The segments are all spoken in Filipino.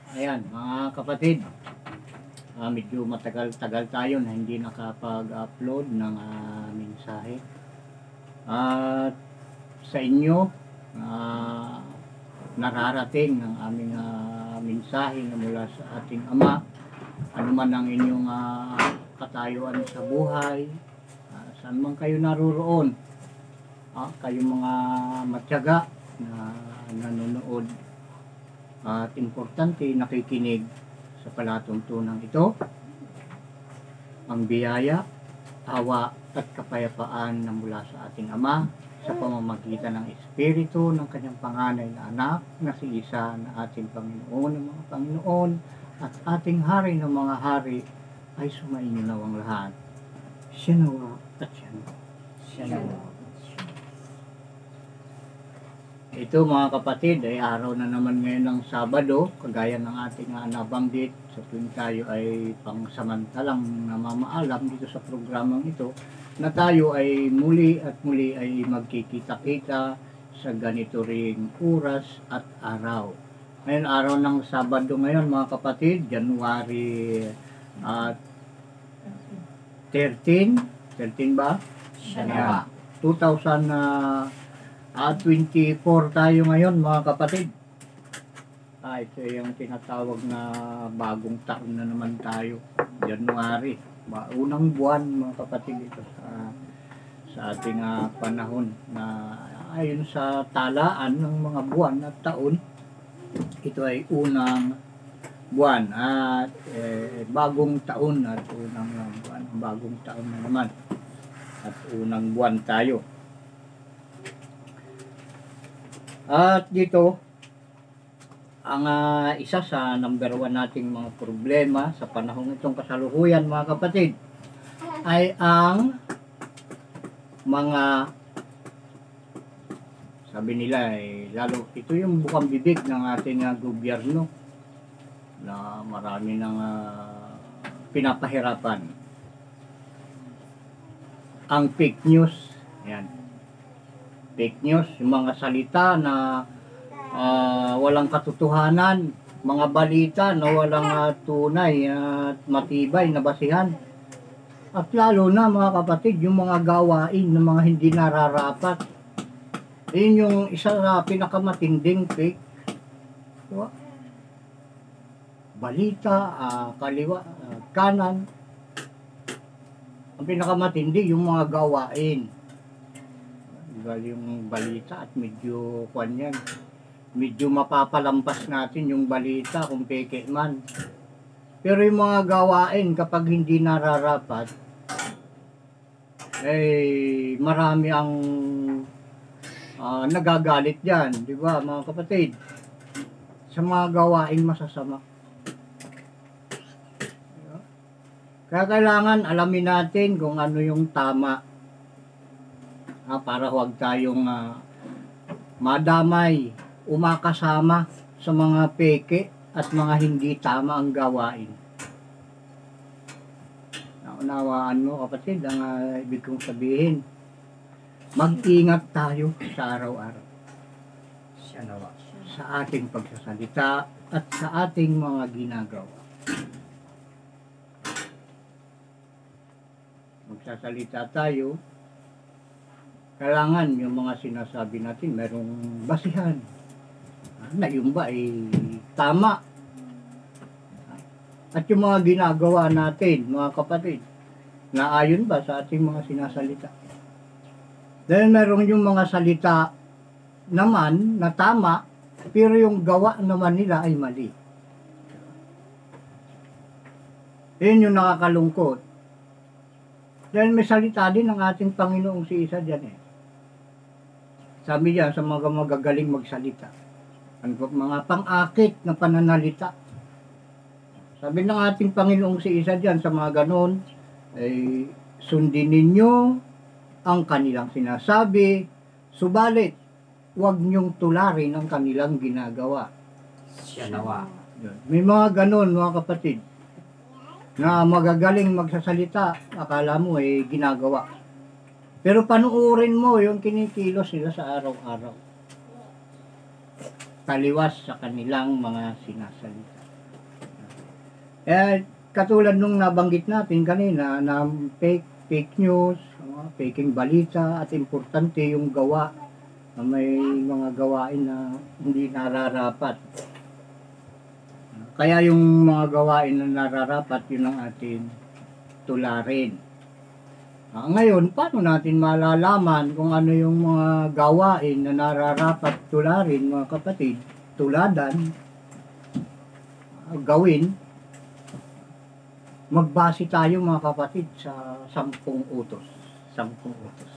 Ayan, mga kapatid, medyo matagal-tagal tayo na hindi nakapag-upload ng mensahe. At sa inyo, nararating ang aming mensahe na mula sa ating Ama. Ano man ang inyong katayuan sa buhay, saan man kayo naroroon, kayong mga matyaga na nanonood at importante nakikinig sa palatuntunan ito, ang biyaya, awa at kapayapaan na mula sa ating Ama sa pamamagitan ng Espiritu ng kanyang panganay na anak na si Isa na ating Panginoon ng mga Panginoon at ating Hari ng mga Hari ay sumainyo nawang lahat. Siya nawa at siya nawa. Siya nawa. Ito mga kapatid ay araw na naman ngayon ng Sabado, kagaya ng ating nabanggit sa tuwing tayo ay pangsamantalang namamaalam dito sa programang ito, na tayo ay muli at muli ay magkikita-kita sa ganito ring oras at araw. Ngayon araw ng Sabado ngayon mga kapatid, January 13 ba? Siya 24 tayo ngayon mga kapatid. Ito yung tinatawag na bagong taon na naman tayo, January, unang buwan mga kapatid ito sa ating panahon na ayon sa talaan ng mga buwan at taon, ito ay unang buwan at bagong taon at unang buwan, bagong taon na naman at unang buwan tayo. At dito, ang isa sa number 1 nating mga problema sa panahon itong kasalukuyan mga kapatid ay ang mga, sabi nila lalo ito yung bukang bibig ng ating gobyerno na marami ng pinapahirapan. Ang fake news, yan. Fake news, yung mga salita na walang katotohanan, mga balita na walang tunay at matibay na basihan. At lalo na mga kapatid, yung mga gawain ng mga hindi nararapat. Yun yung isa na pinakamatinding fake. Diba? Balita, kaliwa, kanan. Ang pinakamatindi yung mga gawain. Yung balita at medyo yan, medyo mapapalampas natin yung balita kung peke man, pero yung mga gawain kapag hindi nararapat marami ang nagagalit dyan, di ba mga kapatid, sa mga gawain masasama. Kaya kailangan alamin natin kung ano yung tama, para huwag tayong madamay, umakasama sa mga peke at mga hindi tama ang gawain. Naunawaan mo kapatid ang ibig kong sabihin. Mag-ingat tayo sa araw-araw sa ating pagsasalita at sa ating mga ginagawa. Magsasalita tayo, kailangan yung mga sinasabi natin merong basihan na yung ba ay tama, at yung mga ginagawa natin mga kapatid na ayon ba sa ating mga sinasalita. Dahil meron yung mga salita naman na tama pero yung gawa naman nila ay mali. Yun yung nakakalungkot. Dahil may salita din ng ating Panginoong si Isa dyan Sabi niya sa mga magagaling magsalita, ang mga pang-akit na pananalita. Sabi ng ating Panginoong si Isa dyan sa mga ganon, ay sundin ninyo ang kanilang sinasabi, subalit huwag niyong tularin ang kanilang ginagawa. Siya nawa. May mga ganon mga kapatid na magagaling magsasalita, akala mo ginagawa. Pero panuurin mo yung kinikilos nila sa araw-araw. Taliwas sa kanilang mga sinasalita. Katulad nung nabanggit natin kanina na fake news, faking balita, at importante yung gawa na may mga gawain na hindi nararapat. Kaya yung mga gawain na nararapat, yun ang atin tularin. Ngayon, paano natin malalaman kung ano yung mga gawain na nararapat tularin, mga kapatid, tuladan, gawin? Magbase tayo, mga kapatid, sa 10 utos. 10 utos.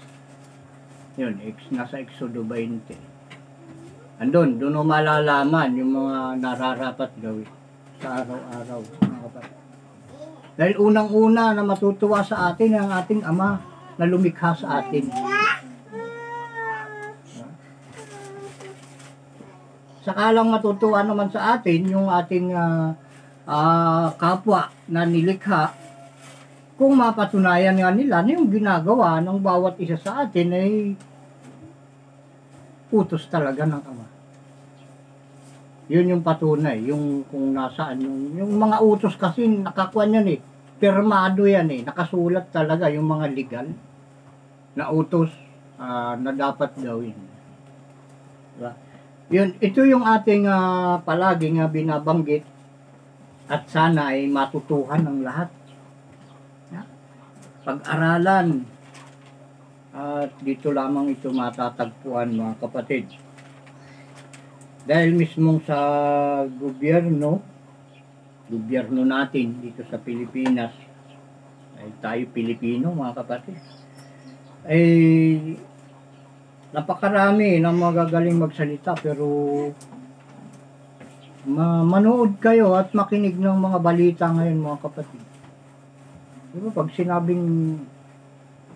Yun, nasa Exodo 20. Andun, doon mo malalaman yung mga nararapat gawin sa araw-araw, mga kapatid. Dahil unang-una na matutuwa sa atin ang ating Ama na lumikha sa atin. Saka lang matutuwa naman sa atin yung ating kapwa na nilikha kung mapatunayan nga nila na yung ginagawa ng bawat isa sa atin ay utos talaga ng Ama. Yun yung patunay, yung kung nasaan yung mga utos kasi nakakuan yan pirmado yan nakasulat talaga yung mga legal na utos na dapat gawin. Diba? Yun, ito yung ating palaging binabanggit at sana ay matutuhan ng lahat. Pag-aralan at dito lamang ito matatagpuan, mga kapatid. Dahil mismong sa gobyerno natin dito sa Pilipinas, ay tayo Pilipino, mga kapatid, ay napakarami ng magagaling magsalita, pero manood kayo at makinig ng mga balita ngayon, mga kapatid. Diba, pag sinabing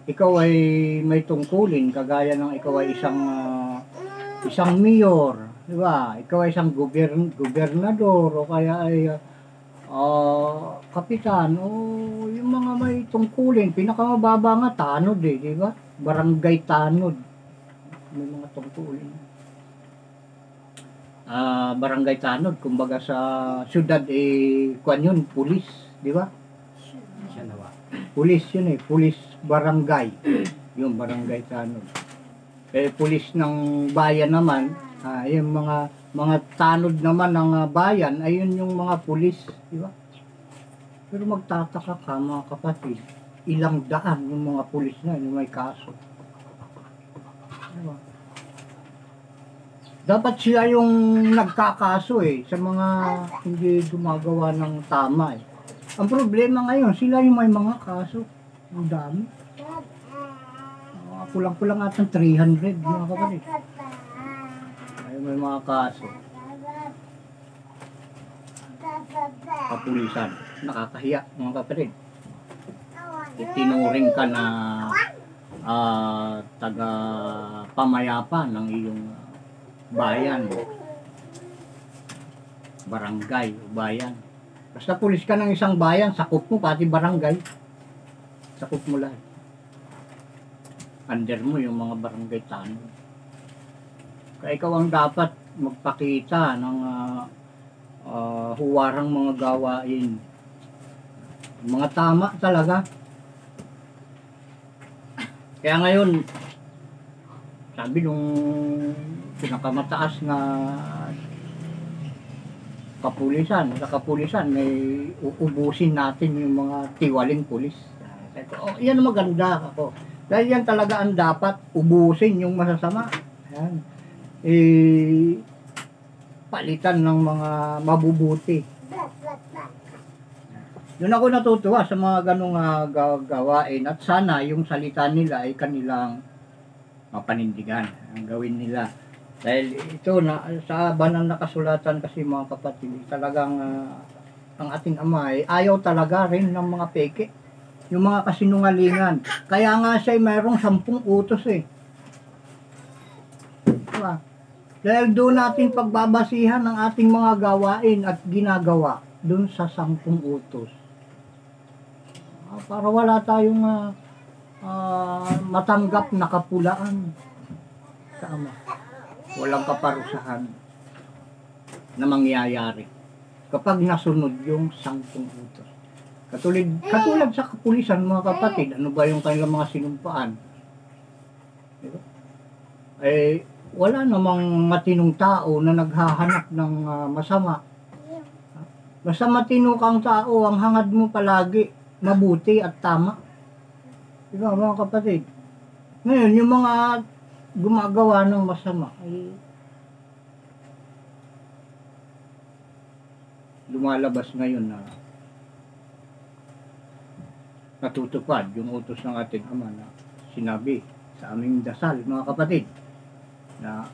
ikaw ay may tungkulin, kagaya ng ikaw ay isang mayor, diba? Ikaw ay isang gobernador o kaya ay kapitan o yung mga may tungkulin, pinakamababa nga tanod diba? Barangay tanod. May mga tungkulin. Barangay tanod, kumbaga sa syudad kuan yun, pulis, diba? Siyanawa. Pulis yun pulis barangay. Yung barangay tanod. Pulis ng bayan naman, yung mga tanod naman ng bayan, ayun yung mga pulis, di ba? Pero magtataka ka, mga kapatid, ilang daan yung mga pulis na yung may kaso. Diba? Dapat sila yung nagkakaso sa mga hindi gumagawa ng tama Ang problema ngayon, sila yung may mga kaso. Ang dami. Kulang-kulang atang 300, mga kapatid. Ay, may mga kaso. Kapulisan. Nakakahiya, mga kapatid. Itinuring ka na taga-pamayapa ng iyong bayan. Barangay o bayan. Basta pulis ka ng isang bayan, sakop mo pati barangay. Sakop mo lahat. Under mo yung mga barangay tanod. Kaya ikaw ang dapat magpakita ng huwarang mga gawain. Mga tama talaga. Kaya ngayon, sabi nung pinakamataas na kapulisan, may uubusin natin yung mga tiwaling pulis. Yan maganda ako. Dahil yan talaga ang dapat ubusin yung masasama. Yan. Palitan ng mga mabubuti. Doon ako natutuwa sa mga ganong gawain at sana yung salita nila ay kanilang mapanindigan ang gawin nila. Dahil ito sa banal na kasulatan kasi, mga kapatid, talagang ang ating Ama ay ayaw talaga rin ng mga peke. Yung mga kasinungalingan. Kaya nga siya ay mayroong 10 utos Diba? Dahil doon natin pagbabasihan ng ating mga gawain at ginagawa doon sa 10 utos. Para wala tayong matanggap na kapulaan sa Ama. Walang kaparusahan na mangyayari kapag nasunod yung 10 utos. Katulad sa kapulisan, mga kapatid, ano ba yung kanilang mga sinumpaan? Diba? Eh, wala namang matinong tao na naghahanap ng masama. Basta matino kang tao, ang hangad mo palagi mabuti at tama. Diba, mga kapatid? Ngayon, yung mga gumagawa ng masama ay lumalabas ngayon na natutupad yung utos ng ating Ama na sinabi sa aming dasal, mga kapatid, na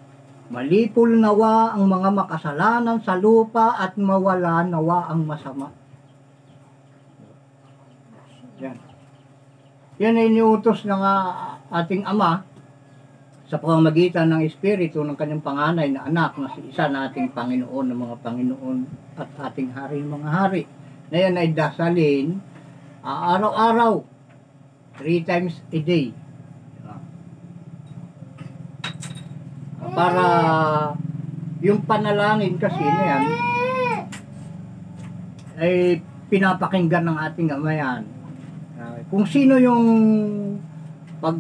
malipol nawa ang mga makasalanan sa lupa at mawala nawa ang masama. Yan. Yan ay iniutos ng ating Ama sa pamamagitan ng Espiritu ng kanyang panganay na anak na si isa na ating Panginoon ng mga Panginoon at ating Hari ng mga Hari. Na yan ay dasalin araw-araw, 3 times a day. Para yung panalangin kasi na yan ay pinapakinggan ng ating Ama yan. Kung sino yung pag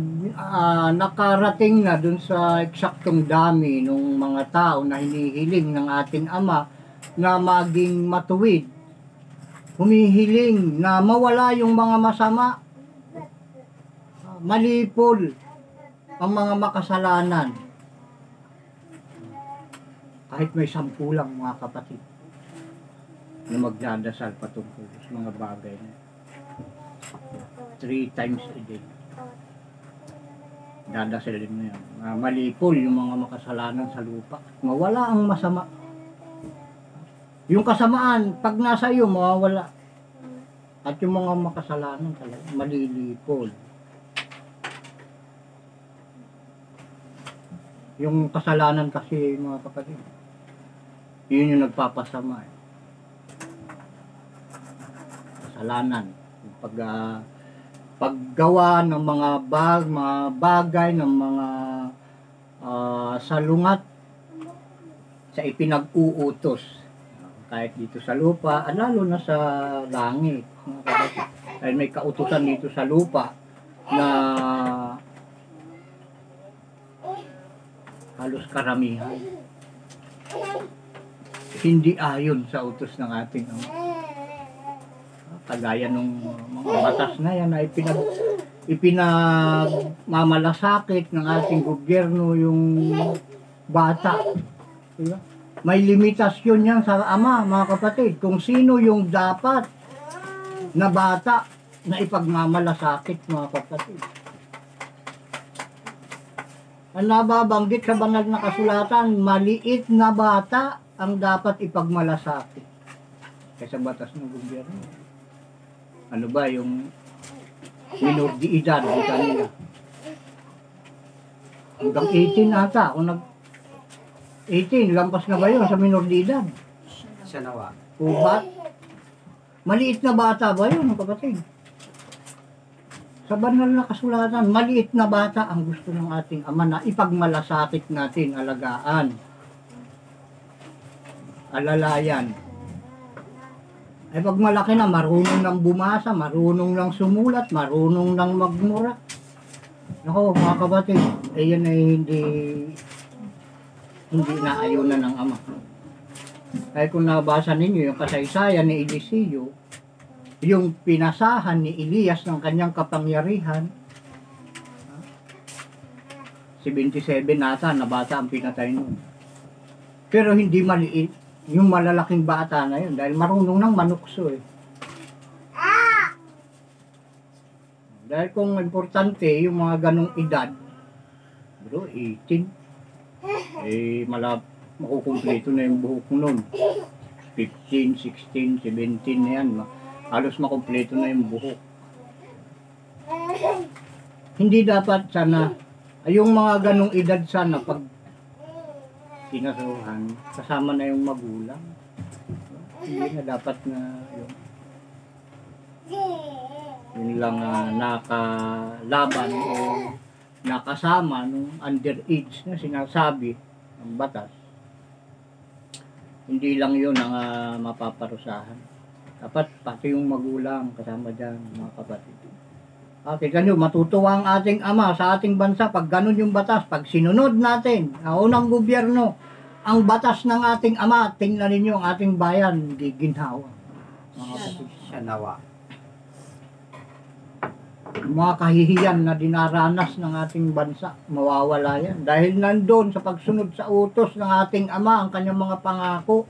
nakarating na dun sa eksaktong dami ng mga tao na hinihiling ng ating Ama na maging matuwid, humihiling na mawala yung mga masama, malipol ang mga makasalanan, kahit may 10 lang, mga kapatid, na magdadasal patungkol sa mga bagay na 3 times a day. Dadasalin mo yan. Malipol yung mga makasalanan sa lupa. Mawala ang masama. Yung kasamaan, pag nasa iyo, mawawala. At yung mga makasalanan talaga, malilipol. Yung kasalanan kasi, mga kapatid, yun yung nagpapasama. Kasalanan. Paggawa ng mga bagay, ng mga salungat sa ipinag-uutos. Kahit dito sa lupa, lalo na sa langit. Dahil may kautusan dito sa lupa na halos karamihan hindi ayon sa utos ng ating Ama. Kagaya nung mga batas na yan ay ipinagmamalasakit ng ating gobyerno yung bata. Diba? May limitasyon yan sa Ama, mga kapatid, kung sino yung dapat na bata na ipagmamalasakit, mga kapatid. Ang nababanggit sa banal na kasulatan, maliit na bata ang dapat ipagmalasakit kaysa batas ng gobyerno. Ano ba yung minor de edad di kanila? Hanggang 18 ata. Kung 18, lampas na ba yun sa minor de edad? Siya nawa. O ba? Maliit na bata ba yun, kapatid? Sa banal na kasulatan, maliit na bata ang gusto ng ating Ama na ipagmalasakit natin, alagaan, alalayan. Ay pag malaki na, marunong nang bumasa, marunong nang sumulat, marunong nang magmura. Nako, mga kapatid, yan ay hindi naayunan ng Ama. Ay kung nabasa ninyo yung kasaysayan ni Eliseo, yung pinasahan ni Elias ng kanyang kapangyarihan, 77 nata na bata ang pinatay nun. Pero hindi maliit yung malalaking bata na yun dahil marunong nang manukso eh. Dahil kung importante yung mga ganong edad, bro, 18, eh makukumpleto na yung buhok nun. 15, 16, 17 na yan. Halos makumpleto na yung buhok. Hindi dapat sana, yung mga ganong edad sana pag kinasuhan, kasama na yung magulang. Hindi na dapat na yun lang nakalaban o nakasama nung underage na sinasabi ng batas. Hindi lang yun ang mapaparusahan. Dapat pati yung magulang kasama dyan, mga kapatid. Kita nyo, matutuwa ang ating Ama sa ating bansa pag ganun yung batas. Pag sinunod natin, ang unang gobyerno, ang batas ng ating Ama, tingnan ninyo ang ating bayan, giginhawa. Mga kapatid. Siya nawa. Mga kahihiyan na dinaranas ng ating bansa, mawawala yan. Dahil nandun sa pagsunod sa utos ng ating Ama, ang kanyang mga pangako,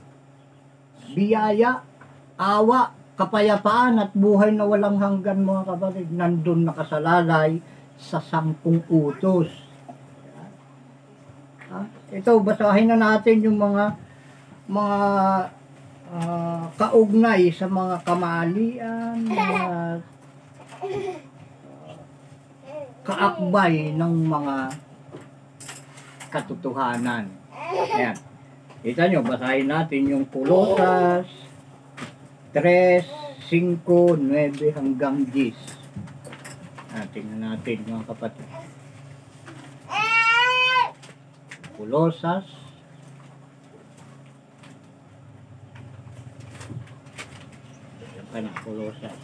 biyaya, awa, kapayapaan at buhay na walang hanggan, mga kapatid, nandun nakasalalay sa 10 utos. Ito, basahin na natin yung mga kaugnay sa mga kamalian, mga kaakbay ng mga katotohanan. Ayan. Kita nyo, basahin natin yung Kolosas 3, 5, 9 hanggang 10. Tingnan natin mga kapatid. Kolosas. Yan, Kolosas.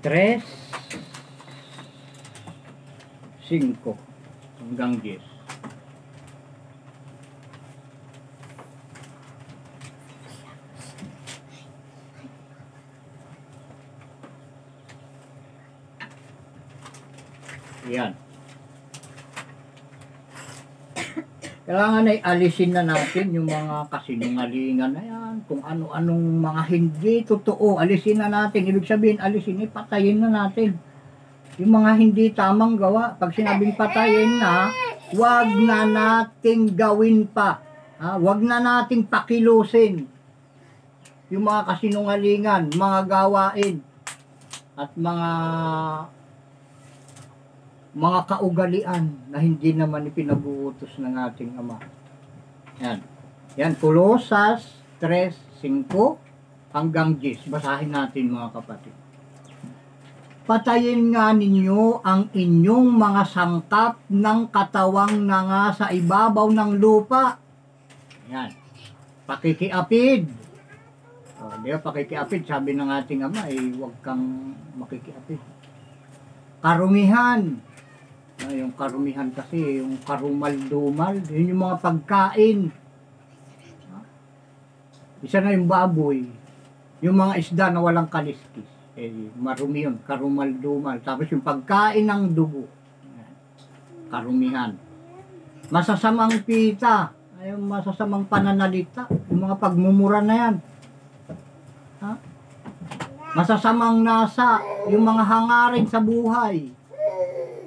Tres, 5 hanggang 10. Yan. Kailangan ay alisin na natin yung mga kasinungalingan na yan, kung ano-anong mga hindi totoo, alisin na natin. Ibig sabihin, alisin, patayin na natin. Yung mga hindi tamang gawa, pag sinabing patayin na, wag na nating gawin pa. Wag na nating pakilusin yung mga kasinungalingan, mga gawain, at mga kaugalian na hindi naman ipinag-uutos ng ating Ama. Yan. Yan, Kolosas 3, 5 hanggang 10. Basahin natin mga kapatid. Patayin nga ninyo ang inyong mga sangkap ng katawang nanga sa ibabaw ng lupa. Yan. Pakikiapid. Di ba, pakikiapid, sabi ng ating Ama, huwag kang makikiapid. Karumihan. Yung karumihan kasi, yung karumal-dumal, yun yung mga pagkain. Isa na yung baboy, yung mga isda na walang kaliskis. Marumi yun, karumal-dumal. Tapos yung pagkain ng dugo, karumihan. Masasamang pita, yung masasamang pananalita, yung mga pagmumura na yan. Masasamang nasa, yung mga hangarin sa buhay.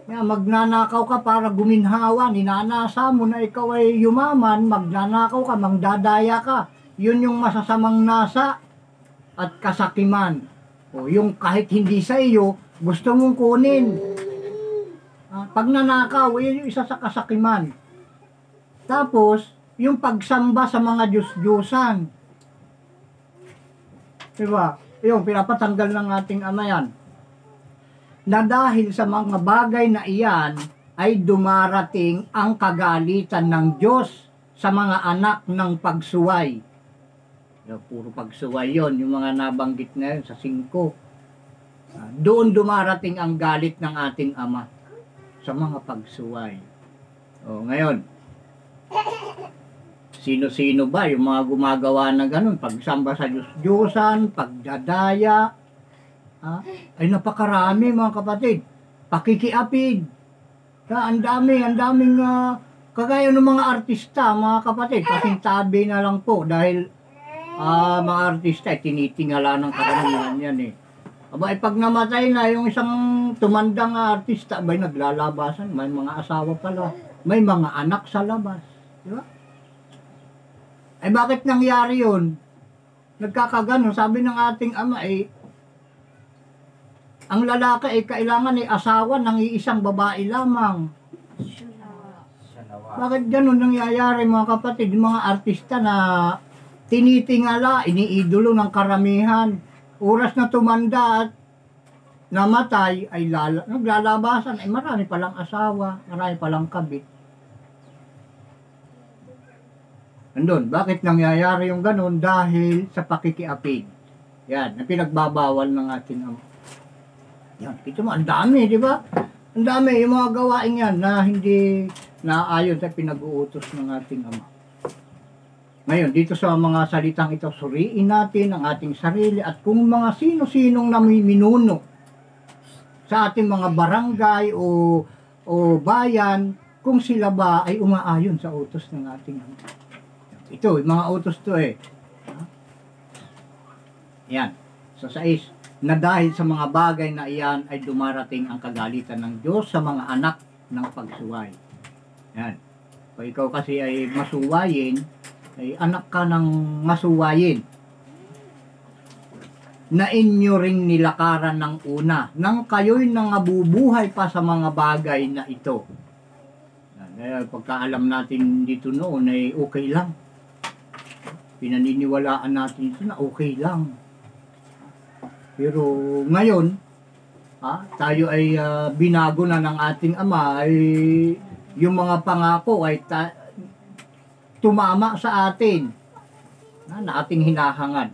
Magnanakaw ka para guminhawa, ninanasa mo na ikaw ay yumaman, magnanakaw ka, mangdadaya ka. Yun yung masasamang nasa at kasakiman. Yung kahit hindi sa iyo, gusto mong kunin. Pag nanakaw, yun yung isa sa kasakiman. Tapos, yung pagsamba sa mga Diyos-Diyosan. Diba? Yung pinapatanggal ng ating Ama yan. Na dahil sa mga bagay na iyan ay dumarating ang kagalitan ng Diyos sa mga anak ng pagsuway. Puro pagsuway yon, yung mga nabanggit na yun sa 5. Doon dumarating ang galit ng ating Ama sa mga pagsuway. Ngayon, sino-sino ba yung mga gumagawa na ganun? Pagsamba sa Diyos-Diyosan, pagdadaya, ay napakarami mga kapatid. Pakikiapid. Ang daming kagaya ng mga artista, mga kapatid. Pasintabi na lang po dahil mga artista tinitingala ng karamihan yan pag namatay na yung isang tumandang artista, naglalabasan, may mga asawa pala, may mga anak sa labas. Di ba? Bakit nangyari yun? Nagkakagano, sabi ng ating Ama ang lalaki ay kailangan asawa ng iisang babae lamang. Bakit ganun nangyayari mga kapatid? Yung mga artista na tinitingala, iniidolo ng karamihan. Oras na tumanda at namatay ay naglalabasan, ay marami palang asawa, marami palang kabit. Andun, bakit nangyayari yung ganun? Dahil sa pakikiapid. Yan, na pinagbabawal ng ating Ama. Yan, kita mo, ang dami, di ba? Ang dami, yung mga gawain yan na hindi naayon sa pinag-uutos ng ating Ama. Ngayon, dito sa mga salitang ito, suriin natin ang ating sarili at kung mga sino-sinong namiminuno sa ating mga barangay o bayan, kung sila ba ay umaayon sa utos ng ating Ama. Ito, mga utos to eh. Yan. So, 6, na dahil sa mga bagay na iyan ay dumarating ang kagalitan ng Diyos sa mga anak ng pagsuway. Yan. Kung ikaw kasi ay masuwayin, ay anak ka ng masuwayin. Na inyo ring nilakaran ng una, nang kayo'y nangabubuhay pa sa mga bagay na ito. Yan. Pagkaalam natin dito noon ay okay lang. Pinaniniwalaan natin ito na okay lang. Pero ngayon, tayo ay binago na ng ating Ama, ay yung mga pangako ay tumama sa atin na ating hinahangad.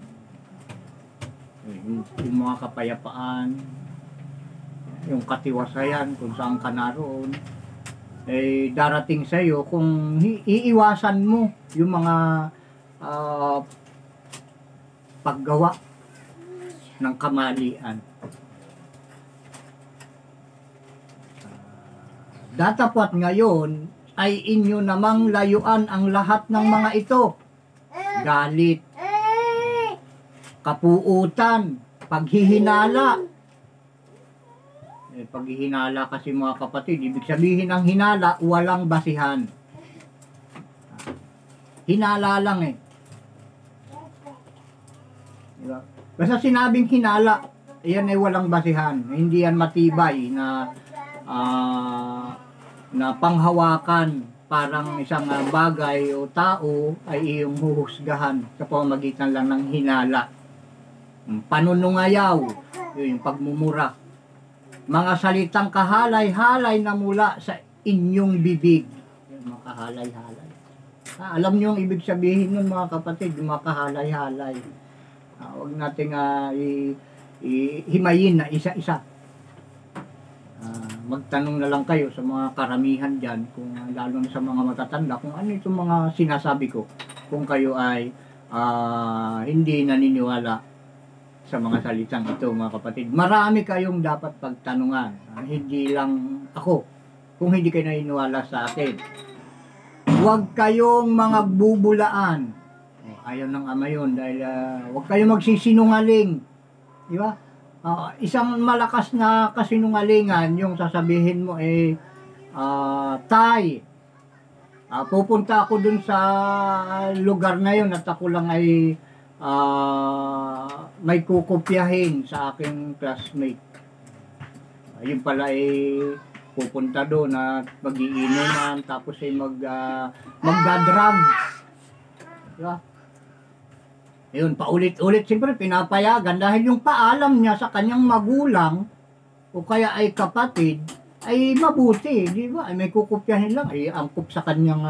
Yung mga kapayapaan, yung katiwasayan kung saan ka naroon, ay darating sa iyo kung iiwasan mo yung mga paggawa ng kamalian. Datapwat ngayon ay inyo namang layuan ang lahat ng mga ito. Galit, kapuutan, paghihinala. Paghihinala kasi mga kapatid, ibig sabihin ng hinala, walang basihan. Hinala lang eh. Diba? Basta sinabing hinala, yan ay walang basihan. Hindi yan matibay na panghawakan. Parang isang bagay o tao ay iyong huhusgahan sa pamamagitan lang ng hinala. Panunungayaw, yung pagmumura. Mga salitang kahalay-halay na mula sa inyong bibig. Yung mga kahalay-halay. Alam niyo ang ibig sabihin nun mga kapatid, yung mga kahalay-halay. Huwag nating himayin na isa-isa. Magtanong na lang kayo sa mga karamihan dyan, kung lalo na sa mga matatanda, kung ano itong mga sinasabi ko. Kung kayo ay hindi naniniwala sa mga salitang ito mga kapatid. Marami kayong dapat pagtanungan. Hindi lang ako, kung hindi kayo naniniwala sa akin. Huwag kayong mga bubulaan. Ayaw ng Ama yun dahil huwag kayong magsisinungaling. Di ba? Isang malakas na kasinungalingan yung sasabihin mo Tay, pupunta ako dun sa lugar na yun at ako lang ay may kukopyahin sa aking classmate. Yun pala pupunta doon at mag-iinuman tapos magdadrugs. Diba? Yun, paulit-ulit siyempre pinapayagan dahil yung paalam niya sa kanyang magulang o kaya ay kapatid ay mabuti, di ba? Ay may kukopyahin lang, ay angkop sa kanyang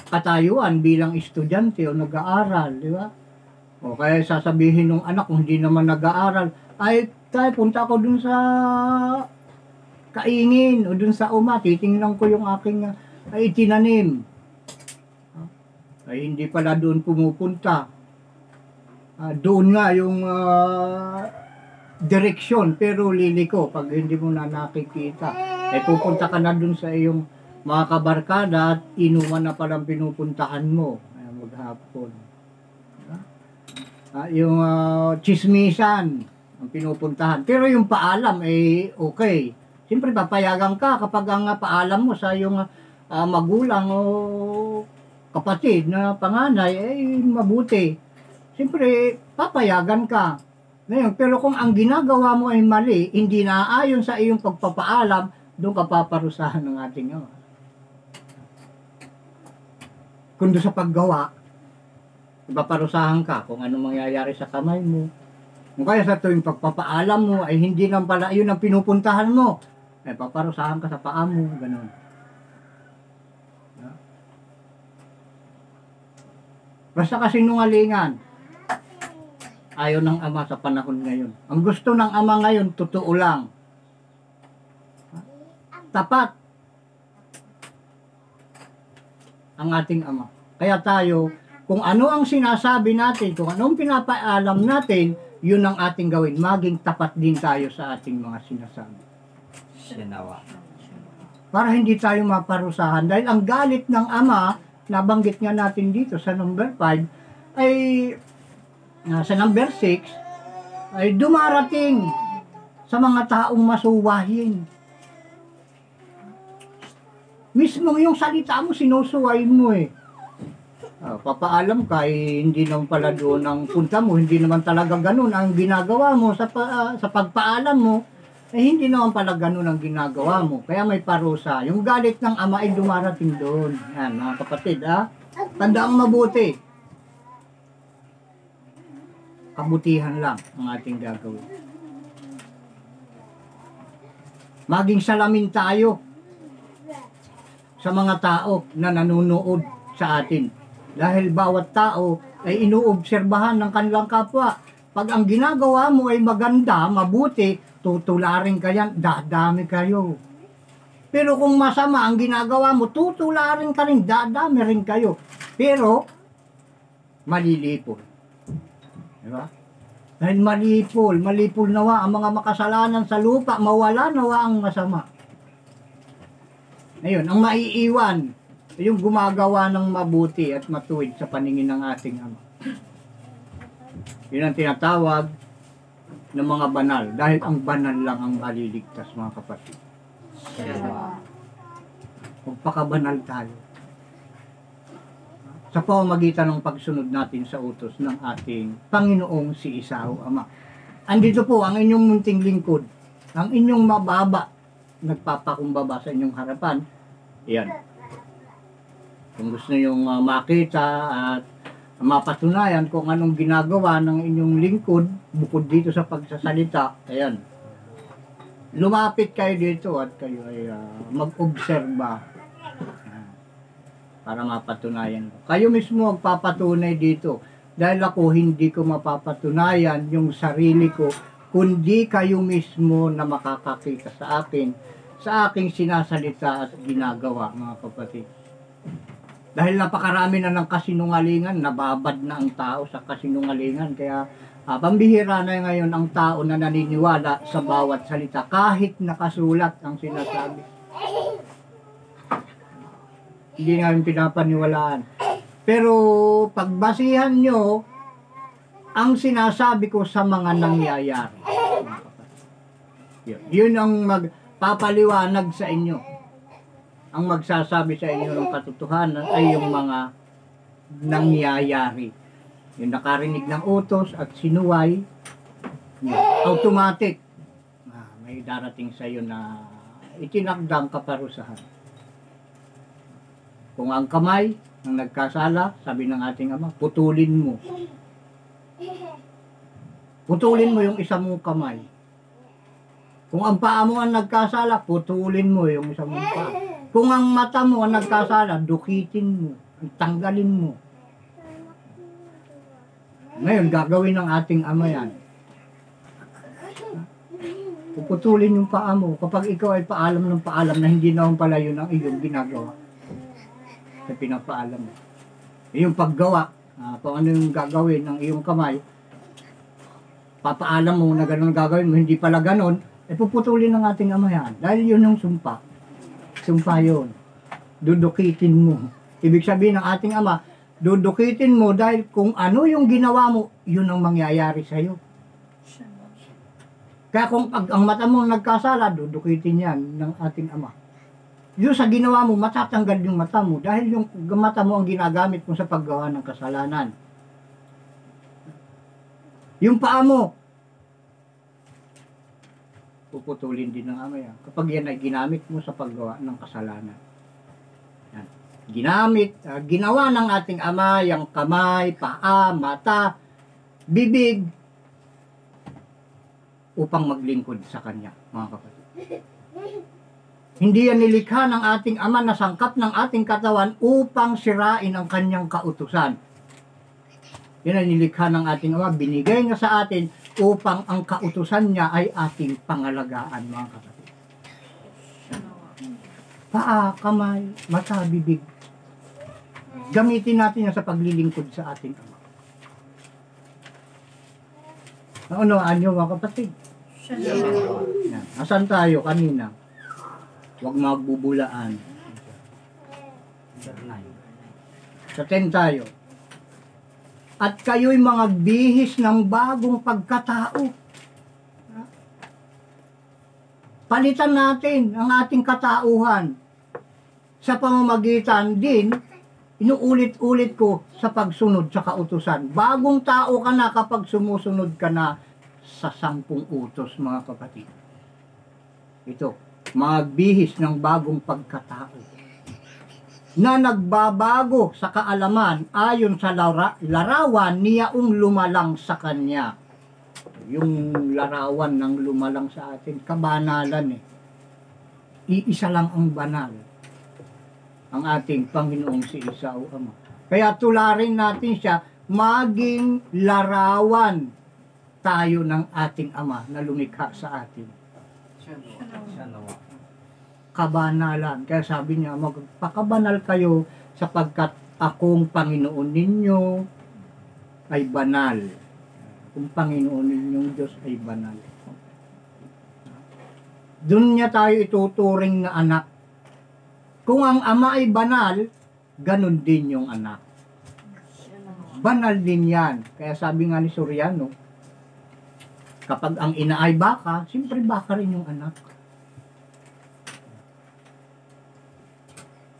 katayuan bilang estudyante o nag-aaral, di ba? O kaya sasabihin ng anak kung hindi naman nag-aaral, ay tayo punta ako dun sa kaingin o dun sa uma, titingnan ko yung aking ay itinanim. Ay hindi pala doon pumupunta. Doon nga yung direksyon pero liliko pag hindi mo na nakikita. Pupunta ka na doon sa iyong mga kabarkada at inuman na palang pinupuntahan mo maghapon. Yung chismisan ang pinupuntahan. Pero yung paalam okay. Siyempre papayagan ka kapag ang paalam mo sa iyong magulang o kapatid na panganay mabuti. Siyempre papayagan ka. Ngayon, pero kung ang ginagawa mo ay mali, hindi naaayon sa iyong pagpapaalam, doon ka paparusahan ng ating Ama. Kung doon sa paggawa, ipaparusahan ka kung ano mangyayari sa kamay mo, Kung kaya sa tuwing pagpapaalam mo ay hindi naman pala yun ang pinupuntahan mo, ay paparusahan ka sa paa mo, ganun. Basta kasinungalingan, ayaw ng ama sa panahon ngayon. Ang gusto ng ama ngayon, totoo lang. Tapat ang ating ama. Kaya tayo, kung ano ang sinasabi natin, kung ano ang pinapaalam natin, yun ang ating gawin. Maging tapat din tayo sa ating mga sinasabi. Siya nawa. Para hindi tayo maparusahan. Dahil ang galit ng ama, nabanggit nga natin dito sa number 5, ay sa number 6, ay dumarating sa mga taong masuwahin. Mismo yung salita mo, sinusuwain mo eh. Papaalam ka, hindi naman pala doon ang punta mo, hindi naman talaga ganun ang ginagawa mo sa pagpaalam mo, hindi naman pala ganun ang ginagawa mo. Kaya may parusa. Yung galit ng ama ay dumarating doon. Yan, mga kapatid, tandaang mabuti. Kabutihan lang ang ating gagawin. Maging salamin tayo sa mga tao na nanunood sa atin. Dahil bawat tao ay inuobserbahan ng kanilang kapwa. Pag ang ginagawa mo ay maganda, mabuti, tutularin ka yan, dadami kayo. Pero kung masama ang ginagawa mo, tutularin ka rin, dadami rin kayo. Pero, malilipol. Diba? Dahil malipol nawa ang mga makasalanan sa lupa, mawala nawa ang masama. Ngayon, ang maiiwan, yung gumagawa ng mabuti at matuwid sa paningin ng ating ama. Yun ang tinatawag ng mga banal. Dahil ang banal lang ang maliligtas, mga kapatid. Siya nawa. Magpakabanal tayo. Sa pamamagitan ng pagsunod natin sa utos ng ating Panginoong si Isao Ama. Andito po ang inyong munting lingkod. Ang inyong mababa, nagpapakumbaba sa inyong harapan. Yan. Kung gusto niyong makita at mapatunayan kung anong ginagawa ng inyong lingkod, bukod dito sa pagsasalita, ayan. Lumapit kayo dito at kayo ay mag-obserba para mapatunayan. Kayo mismo magpapatunay dito. Dahil ako hindi ko mapapatunayan yung sarili ko, kundi kayo mismo na makakakita sa aking sinasalita at ginagawa, mga kapatid. Dahil napakarami na ng kasinungalingan, nababad na ang tao sa kasinungalingan. Kaya pambihira na ngayon ang tao na naniniwala sa bawat salita, kahit nakasulat ang sinasabi. Hindi namin pinapaniwalaan. Pero pagbasihan nyo ang sinasabi ko sa mga nangyayari. Yun ang magpapaliwanag sa inyo. Ang magsasabi sa inyo ng katotohanan ay yung mga nangyayari. Yung nakarinig ng utos at sinuway, automatic, may darating sa iyo na itinakdang kaparusahan. Kung ang kamay ng nagkasala, sabi ng ating Ama, putulin mo. Putulin mo yung isang mong kamay. Kung ang paa mo ang nagkasala, putulin mo yung isang mong paa. Kung ang mata mo ang nagkasala, dukitin mo, tanggalin mo. Ngayon, gagawin ng ating Ama yan. Puputulin yung paa mo kapag ikaw ay paalam ng paalam na hindi naman pala yun ang iyong ginagawa. Sa pinapaalam mo. Yung paggawa, kung ano yung gagawin ng iyong kamay, papaalam mo na gano'n gagawin mo, hindi pala gano'n, puputulin ng ating Ama yan. Dahil yun yung sumpa. Sumpa yun. Dudukitin mo. Ibig sabihin ng ating Ama, dudukitin mo dahil kung ano yung ginawa mo, yun ang mangyayari sa'yo. Kaya kung ang mata mo nagkasala, dudukitin yan ng ating Ama. Yung sa ginawa mo, matatanggal yung mata mo dahil yung mata mo ang ginagamit mo sa paggawa ng kasalanan. Yung paa mo, puputulin din ng Ama yan. Kapag yan ay ginamit mo sa paggawa ng kasalanan. Yan. Ginawa ng ating Ama yung kamay, paa, mata, bibig, upang maglingkod sa Kanya, mga kapatid. Hindi yan nilikha ng ating Ama na sangkap ng ating katawan upang sirain ang Kanyang kautusan. Yan ang nilikha ng ating Ama, binigay niya sa atin upang ang kautusan niya ay ating pangalagaan, mga kapatid. Paa, kamay, mata, bibig. Gamitin natin yan sa paglilingkod sa ating Ama. Naunawaan niyo, mga kapatid? Yan. Asan tayo kanina? Huwag magbubulaan. Sa 10 tayo. At kayo'y mga bihis ng bagong pagkatao. Palitan natin ang ating katauhan sa pamamagitan din, inuulit-ulit ko sa pagsunod sa kautusan. Bagong tao ka na kapag sumusunod ka na sa 10 utos, mga kapatid. Ito, magbihis ng bagong pagkatao na nagbabago sa kaalaman ayon sa larawan niyaong lumalang sa Kanya. Yung larawan ng lumalang sa atin, kabanalan eh. Iisa lang ang banal, ang ating Panginoong si Isa o Ama. Kaya tularin natin siya, maging larawan tayo ng ating Ama na lumikha sa atin. Kabanalan. Kaya sabi niya, magpakabanal kayo sapagkat akong Panginoon ninyo ay banal. Kung Panginoon ninyong Diyos ay banal. Doon niya tayo ituturing na anak. Kung ang Ama ay banal, ganun din yung anak. Banal din yan. Kaya sabi nga ni Soriano, kapag ang ina ay baka, siyempre baka rin yung anak.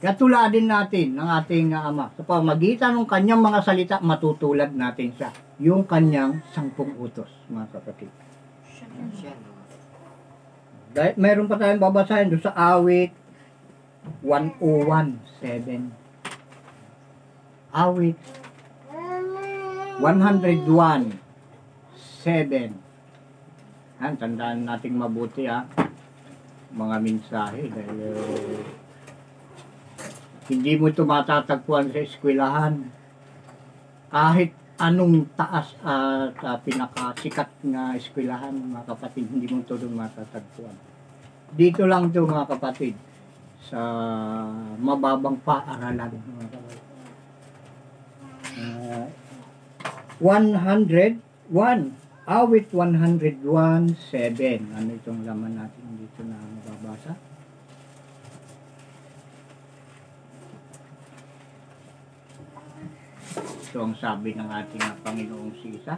Kaya tuladin natin ng ating Ama. Sa pamagitan ng kanyang mga salita, matutulad natin siya. Yung kanyang 10 utos, mga kapatid. Dahil mayroon pa tayong babasahin doon sa awit 101:7. Awit 101:7. Tandaan nating mabuti mga mensahe dahil hindi mo ito matatagpuan sa eskwelahan. Kahit anong taas at pinakasikat na eskwelahan, mga kapatid, hindi mo ito doon matatagpuan. Dito lang ito, mga kapatid, sa mababang paaralan. Mga kapatid. 101, awit 101:7. Ano itong laman natin dito na mababasa? Ito ang sabi ng ating Panginoong Isa.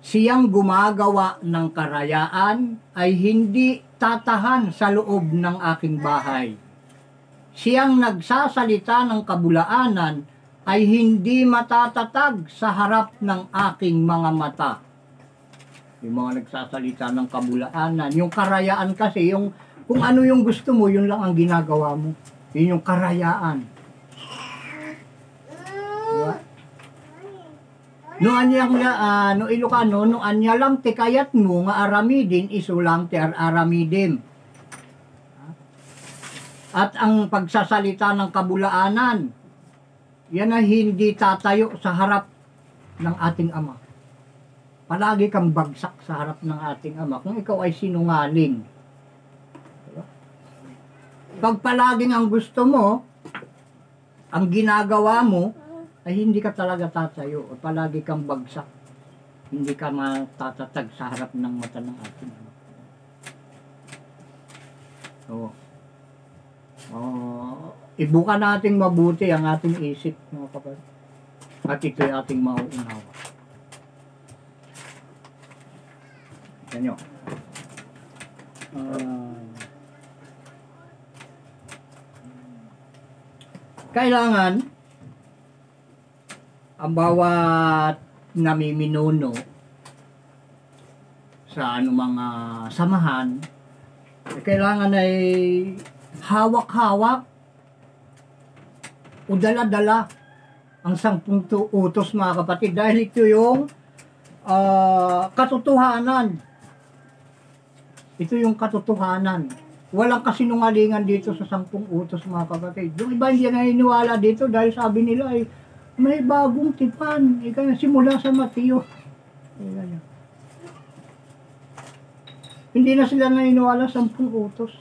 Siyang gumagawa ng karayaan ay hindi tatahan sa loob ng aking bahay. Siyang nagsasalita ng kabulaanan ay hindi matatatag sa harap ng aking mga mata. Yung mga nagsasalita ng kabulaanan, yung karayaan kasi, yung kung ano yung gusto mo, yun lang ang ginagawa mo. Yun yung karayaan. Diba? No Ilocano, no anya lang ti kayat mo nga aramidin, iso lang ti aramidim. At ang pagsasalita ng kabulaanan, yan ay hindi tatayo sa harap ng ating Ama. Palagi kang bagsak sa harap ng ating Ama kung ikaw ay sinungaling. Diba? Pag palaging ang gusto mo, ang ginagawa mo, ay hindi ka talaga tatayo o palagi kang bagsak. Hindi ka matatatag sa harap ng mata ng ating Ama. So, ibuka nating mabuti ang ating isip, mga kapatid. At ito'y ating mauunawa. Tignan nyo. Kailangan ang bawat namiminuno sa mga samahan, kailangan ay hawak-hawak o dala-dala ang 10 utos, mga kapatid, dahil ito yung katotohanan. Ito yung katotohanan. Walang kasinungalingan dito sa 10 utos, mga kapatid. Yung iba hindi naniniwala dito dahil sabi nila ay may bagong tipan. Ika simula sa Mateo. Hindi na sila naniniwala sa 10 utos.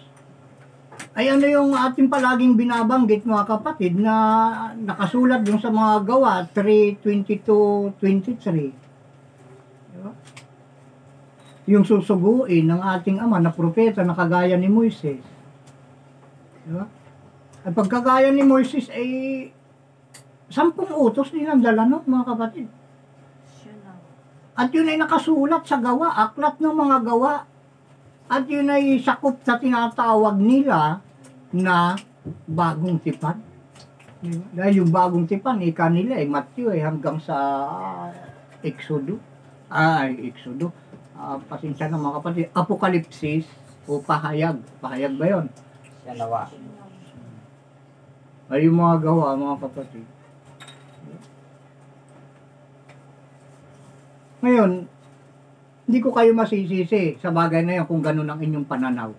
Ay ano yung ating palaging binabanggit, mga kapatid, na nakasulat dun sa mga gawa 3:22-23. Diba? Yung susuguin ng ating ama na propeta na kagaya ni Moises. Diba? At pagkagaya ni Moises ay 10 utos din ang dala nun, mga kapatid. At yun ay nakasulat sa gawa, aklat ng mga gawa. At yun ay sakop sa tinatawag nila na bagong tipan. Diba? Dahil yung bagong tipan, ika nila ay Matthew hanggang sa Exodo. Pasensya na mga kapatid. Apokalipsis o pahayag. Pahayag ba yun? Siya nawa. Ay yung mga gawa, mga kapatid. Ngayon, hindi ko kayo masisisi sa bagay na yan kung ganun ang inyong pananaw.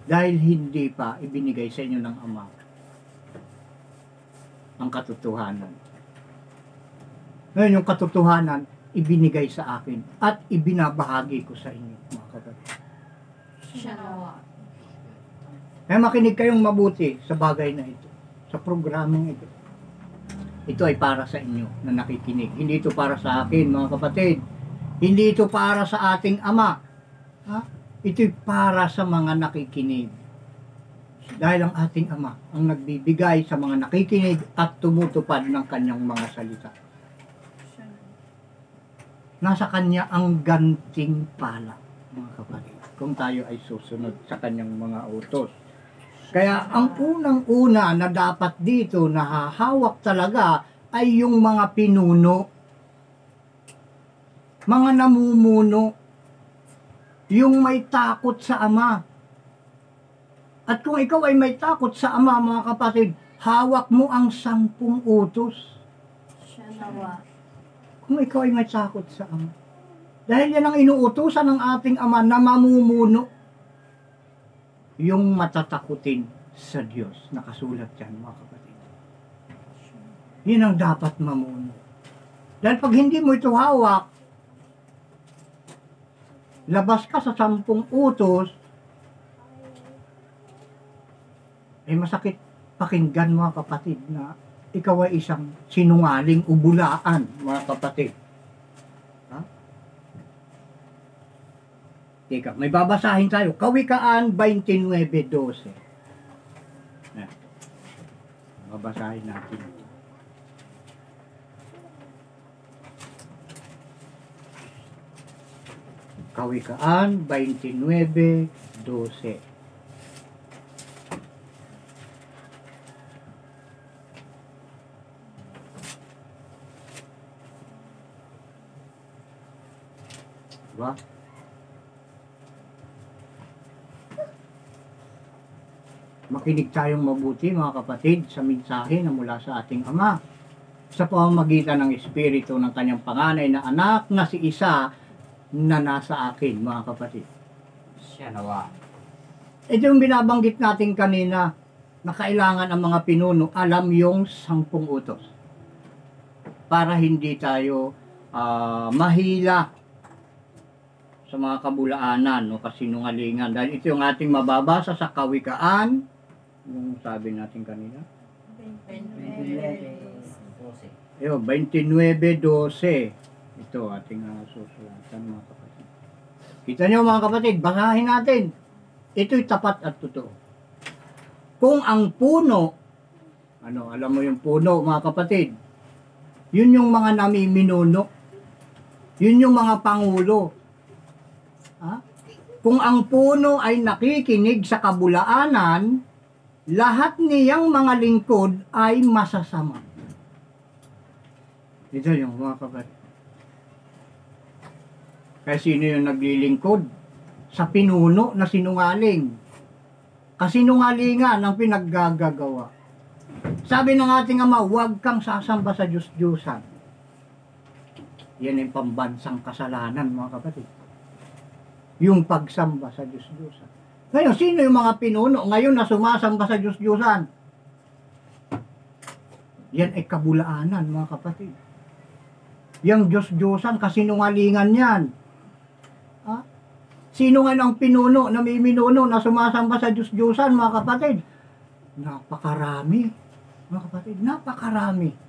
Dahil hindi pa ibinigay sa inyo ng Ama ang katotohanan. Ngayon, yung katotohanan, ibinigay sa akin at ibinabahagi ko sa inyo, mga kapatid. Kaya makinig kayong mabuti sa bagay na ito, sa programang ito. Ito ay para sa inyo na nakikinig. Hindi ito para sa akin, mga kapatid. Hindi ito para sa ating Ama. Ha? Ito'y para sa mga nakikinig. Dahil ang ating Ama ang nagbibigay sa mga nakikinig at tumutupad ng kanyang mga salita. Nasa kanya ang ganting pala, mga kapatid, kung tayo ay susunod sa kanyang mga utos. Kaya ang unang-una na dapat dito na hahawak talaga ay yung mga pinuno, mga namumuno, yung may takot sa Ama. At kung ikaw ay may takot sa Ama, mga kapatid, hawak mo ang 10 utos. Kung ikaw ay may takot sa Ama. Dahil yan ang inuutusan ng ating Ama na mamumuno. Yung matatakutin sa Diyos. Nakasulat yan, mga kapatid. Yun ang dapat mamuno. Dahil pag hindi mo ito hawak, labas ka sa 10 utos, ay masakit pakinggan, mga kapatid, na ikaw ay isang sinungaling ubulaan, mga kapatid. Teka, may babasahin tayo. Kawikaan 29:12. Babasahin natin. Kawikaan 29:12. Diba? Makinig tayong mabuti, mga kapatid, sa mensahe na mula sa ating Ama sa pamamagitan ng Espiritu ng kanyang panganay na anak na si Isa na nasa akin, mga kapatid. Siya nawa. Ito yung binabanggit natin kanina na kailangan ang mga pinuno alam yung 10 utos para hindi tayo mahila sa mga kabulaanan o kasinungalingan. Dahil ito yung ating mababasa sa Kawikaan, yung sabi natin kanina. 29:12. Ito ating susulatan, mga kapatid. Kita nyo, mga kapatid, basahin natin. Ito'y tapat at totoo. Kung ang puno, alam mo yung puno, mga kapatid, yun yung mga namiminuno. Yun yung mga pangulo. Ha? Kung ang puno ay nakikinig sa kabulaanan, lahat niyang mga lingkod ay masasama. Ito yung mga kapatid. Kaya sino yung naglilingkod? Sa pinuno na sinungaling. Kasinungalingan ang pinaggagawa. Sabi ng ating Ama, huwag kang sasamba sa Diyos-Diyusan. Yan yung pambansang kasalanan, mga kapatid. Yung pagsamba sa Diyos-Diyosan. Ngayon, sino yung mga pinuno ngayon na sumasamba sa Diyos-Diyosan? Yan ay kabulaanan, mga kapatid. Yang Diyos-Diyosan, kasinungalingan yan. Ha? Sino nga ang pinuno, namiminuno na sumasamba sa Diyos-Diyosan, mga kapatid? Napakarami. Mga kapatid, napakarami.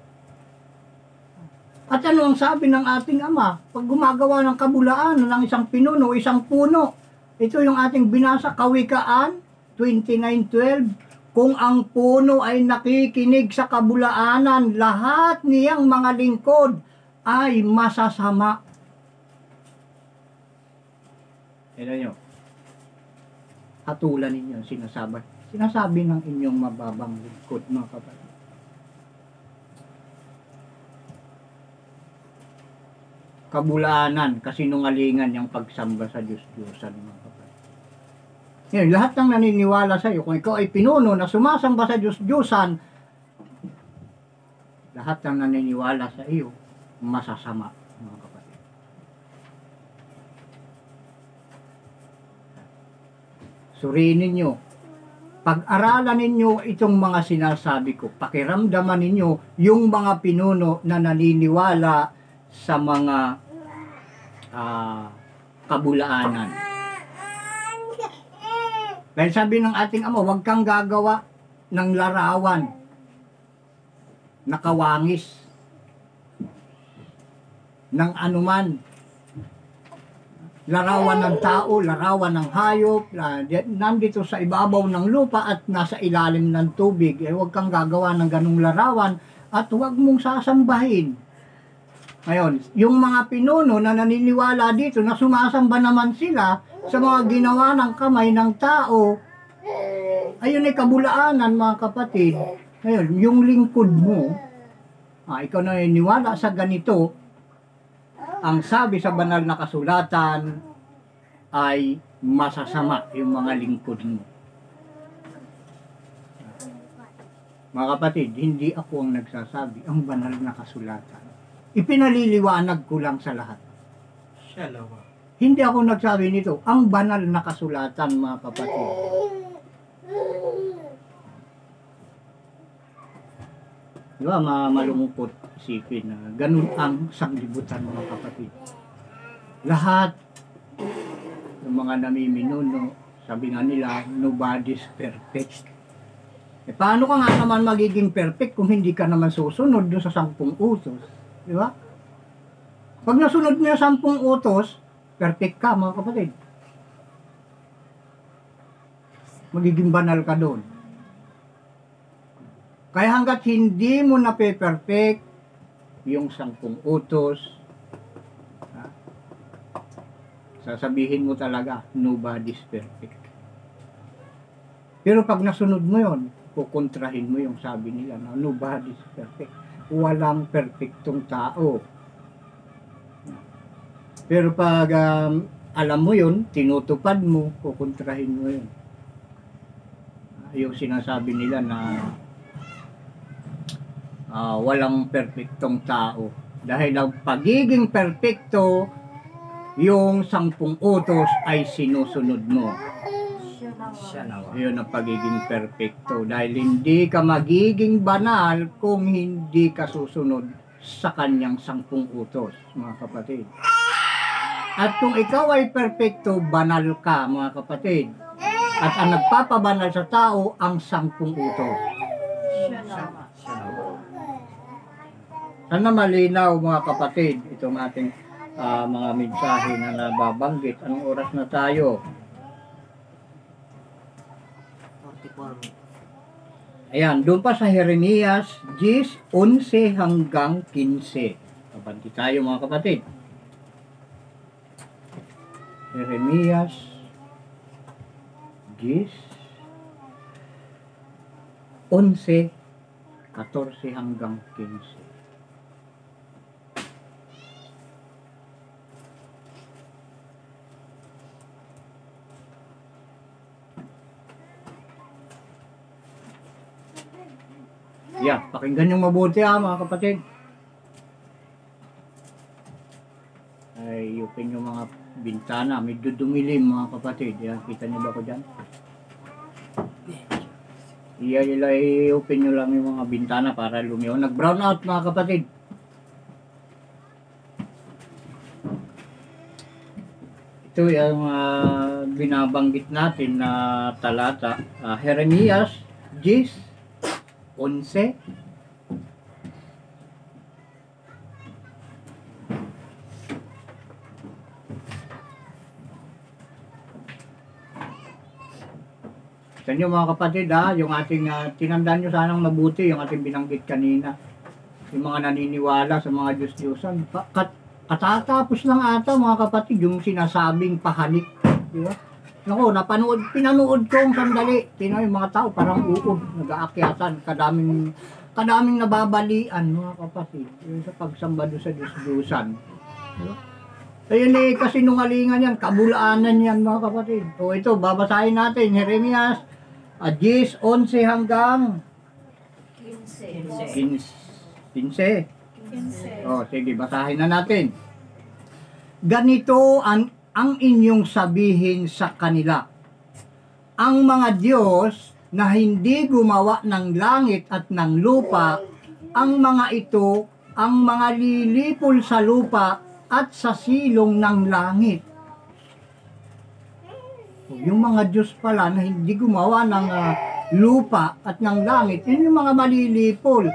At ano ang sabi ng ating Ama? Pag gumagawa ng kabulaan ng isang pinuno, isang puno, ito yung ating binasa, Kawikaan 29:12. Kung ang puno ay nakikinig sa kabulaanan, lahat niyang mga lingkod ay masasama. Tignan nyo. Hatulan ninyo sinasabi ng inyong mababang lingkod, mga kapatid. Kabulaanan, kasinungalingan yung pagsamba sa Diyos-Diyosan, mga kapatid. Ngayon, lahat ng naniniwala sa iyo, kung ikaw ay pinuno na sumasamba sa Diyos-Diyosan, lahat ng naniniwala sa iyo, masasama, mga kapatid. Suriin ninyo, pag-aralan ninyo itong mga sinasabi ko, pakiramdaman ninyo yung mga pinuno na naniniwala sa mga kabulaanan. Dahil sabi ng ating Ama, huwag kang gagawa ng larawan na kawangis ng anuman. Larawan ng tao, larawan ng hayop, nandito sa ibabaw ng lupa at nasa ilalim ng tubig. Huwag kang gagawa ng ganung larawan at huwag mong sasambahin. Ngayon, yung mga pinuno na naniniwala dito na sumasamba naman sila sa mga ginawa ng kamay ng tao, ayun ay kabulaanan, mga kapatid. Ngayon, yung lingkod mo, ikaw na naniniwala sa ganito, ang sabi sa banal na kasulatan ay masasama yung mga lingkod mo. Mga kapatid, hindi ako ang nagsasabi, ang banal na kasulatan. Ipinaliliwanag ko lang sa lahat. Siya nawa. Hindi ako nagsabi nito. Ang banal na kasulatan, mga kapatid. Di ba, malungkot isipin na ganun ang sanglibutan, mga kapatid. Lahat ng mga namiminuno, sabi nga nila, nobody's perfect. Paano ka nga naman magiging perfect kung hindi ka naman susunod doon sa 10 utos? Di ba? Pag nasunod mo yung 10 utos, perfect ka, mga kapatid. Magiging banal ka doon. Kaya hanggat hindi mo na perfect yung 10 utos, sasabihin mo talaga, nobody's perfect. Pero pag nasunod mo yon, kukontrahin mo yung sabi nila na nobody's perfect. Walang perfectong tao. Pero pag alam mo yun, tinutupad mo, kukontrahin mo yun. Yung sinasabi nila na walang perfectong tao. Dahil ang pagiging perfecto, yung 10 utos ay sinusunod mo. Siya nawa. Yun ang pagiging perfecto. Dahil hindi ka magiging banal kung hindi ka susunod sa kanyang 10 utos, mga kapatid. At kung ikaw ay perfecto, banal ka, mga kapatid. At ang nagpapabanal sa tao, ang 10 utos. Siya nawa. Sana malinaw, mga kapatid, itong ating mga mensahe na nababanggit. Anong oras na tayo? 44. Ayan, doon pa sa Jeremias 10:11 hanggang 15. Kabanti tayo, mga kapatid. Jeremias 10:11, 14 hanggang 15. Yeah, pakinggan yung mabuti mga kapatid. bintana. Medyo dumilim mga kapatid. Yan, kita niyo ba ko dyan? I-open nyo lang yung mga bintana para lumiyaw. Nag-brown out mga kapatid. Ito yung binabanggit natin na talata. Jeremias 10:11. Sa inyo mga kapatid yung ating tinandaan nyo sanang mabuti yung ating binanggit kanina. Yung mga naniniwala sa mga Diyos-Diyosan. Katatapos lang ata mga kapatid yung sinasabing pahanik. Di ba? Naku, pinanood ko ang sandali. Tingnan yung mga tao parang uod, nag-aakyatan. Kadaming nababalian mga kapatid. Yung sa pagsamba doon sa Diyos-Diyosan. Di ba? Ayun kasinungalingan yan, kabulaanan yan mga kapatid. So ito, babasahin natin, Jeremias 10:11 hanggang 15. Sige, basahin na natin. Ganito ang inyong sabihin sa kanila. Ang mga Diyos na hindi gumawa ng langit at ng lupa, ang mga ito, ang mga lilipol sa lupa at sa silong ng langit. Yung mga Diyos pala na hindi gumawa ng lupa at ng langit, yun yung mga malilipol.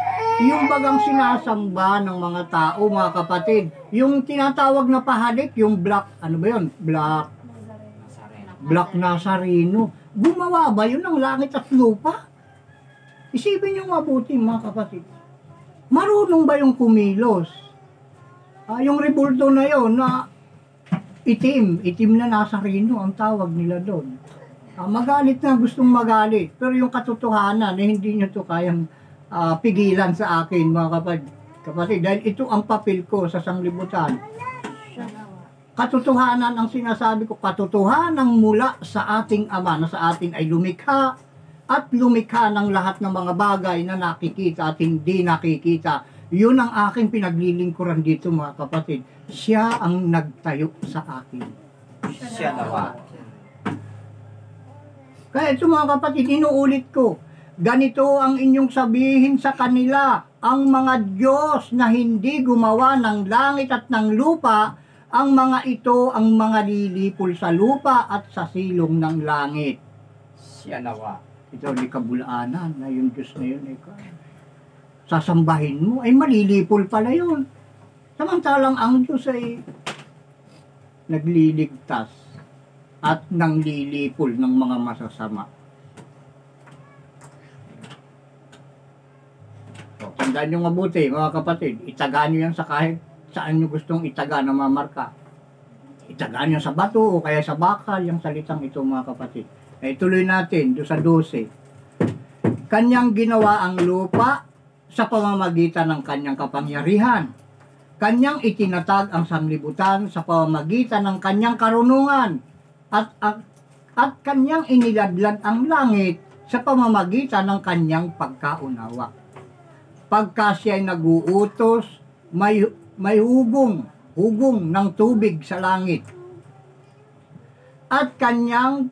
Yung bagang sinasamba ng mga tao, mga kapatid. Yung tinatawag na pahalik, yung black, ano ba yun? Black Nazareno. Gumawa ba yun ng langit at lupa? Isipin nyo mabuti mga kapatid. Marunong ba yung kumilos? Yung rebulto na yun na itim na Nazareno ang tawag nila doon. Magalit na gustong magalit. Pero yung katotohanan na hindi nyo to kayang pigilan sa akin mga kapatid. Dahil ito ang papel ko sa sanglibutan. Katotohanan ang sinasabi ko. Katotohanan mula sa ating Ama na sa atin ay lumikha at lumikha ng lahat ng mga bagay na nakikita at hindi nakikita. Yun ang aking pinaglilingkuran dito mga kapatid. Siya ang nagtayo sa akin. Siya nawa. Kaya ito mga kapatid, inuulit ko. Ganito ang inyong sabihin sa kanila. Ang mga Diyos na hindi gumawa ng langit at ng lupa, ang mga ito ang mga lilipol sa lupa at sa silong ng langit. Siya nawa. Ito di kabulaanan na yung Diyos na yun. Sasambahin mo, ay malilipol pala yun. Samantalang ang Diyos ay nagliligtas at nanglilipol ng mga masasama. So, tandaan nyo mabuti mga kapatid, itagaan nyo yan sa kahit saan nyo gustong itaga na mamarka. Itagaan nyo sa bato o kaya sa bakal, yung salitang ito mga kapatid. Tuloy natin doon sa 12. Kanyang ginawa ang lupa sa pamamagitan ng kanyang kapangyarihan. Kanyang itinatag ang sanglibutan sa pamamagitan ng kanyang karunungan. At kanyang iniladlad ang langit sa pamamagitan ng kanyang pagkaunawa. Pagka siya'y naguutos, may hugong ng tubig sa langit. At kanyang